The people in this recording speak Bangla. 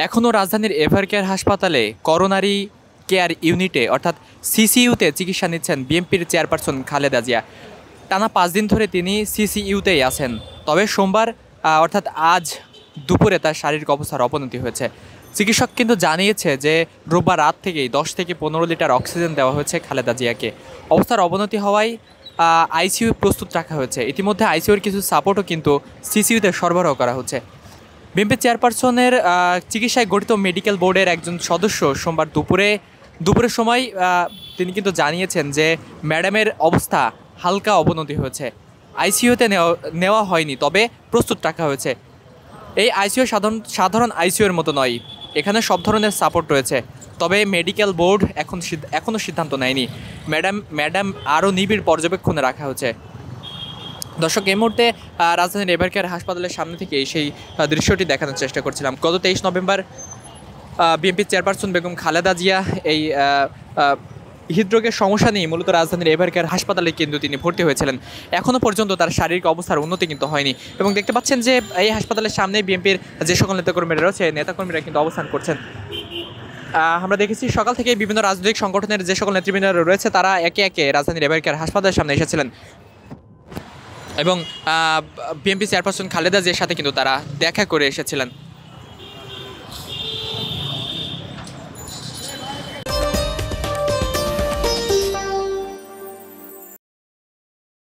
এখনও রাজধানীর এভারকেয়ার হাসপাতালে করোনারি কেয়ার ইউনিটে অর্থাৎ সিসিইউতে চিকিৎসা নিচ্ছেন বিএনপির চেয়ারপারসন খালেদা জিয়া। টানা 5 দিন ধরে তিনি সিসিইউতেই আছেন। তবে সোমবার অর্থাৎ আজ দুপুরে তার শারীরিক অবস্থার অবনতি হয়েছে। চিকিৎসক কিন্তু জানিয়েছে যে রোববার রাত থেকেই 10 থেকে 15 লিটার অক্সিজেন দেওয়া হয়েছে খালেদা জিয়াকে। অবস্থার অবনতি হওয়ায় আইসিইউ প্রস্তুত রাখা হয়েছে। ইতিমধ্যে আইসিইউর কিছু সাপোর্টও কিন্তু সিসিইউতে সরবরাহ করা হচ্ছে। বিএনপি চেয়ারপারসনের চিকিৎসায় গঠিত মেডিকেল বোর্ডের একজন সদস্য সোমবার দুপুরের সময় তিনি কিন্তু জানিয়েছেন যে ম্যাডামের অবস্থা হালকা অবনতি হয়েছে। আইসিইউতে নেওয়া হয়নি, তবে প্রস্তুত রাখা হয়েছে। এই আইসিইউ সাধারণ আইসিইউর মতো নয়, এখানে সব ধরনের সাপোর্ট রয়েছে। তবে মেডিকেল বোর্ড এখনও সিদ্ধান্ত নেয়নি। ম্যাডাম আরও নিবিড় পর্যবেক্ষণে রাখা হয়েছে। দর্শক, এই মুহূর্তে রাজধানীর এভারকেয়ার হাসপাতালের সামনে থেকে সেই দৃশ্যটি দেখানোর চেষ্টা করছিলাম। গত 23 নভেম্বর বিএনপির চেয়ারপারসন বেগম খালেদা জিয়া এই হৃদরোগের সমস্যা নিয়ে মূলত রাজধানীর এভারকেয়ার হাসপাতালে কিন্তু তিনি ভর্তি হয়েছিলেন। এখনও পর্যন্ত তার শারীরিক অবস্থার উন্নতি কিন্তু হয়নি এবং দেখতে পাচ্ছেন যে এই হাসপাতালের সামনে বিএনপির যে সকল নেতাকর্মীরা রয়েছে, নেতাকর্মীরা কিন্তু অবস্থান করছেন। আমরা দেখেছি সকাল থেকে বিভিন্ন রাজনৈতিক সংগঠনের যে সকল নেতৃবৃন্দরা রয়েছে তারা একে একে রাজধানীর এভারকেয়ার হাসপাতালের সামনে এসেছিলেন এবং বিএনপি চেয়ারপারসন খালেদা জিয়ার সাথে কিন্তু তারা দেখা করে এসেছিলেন।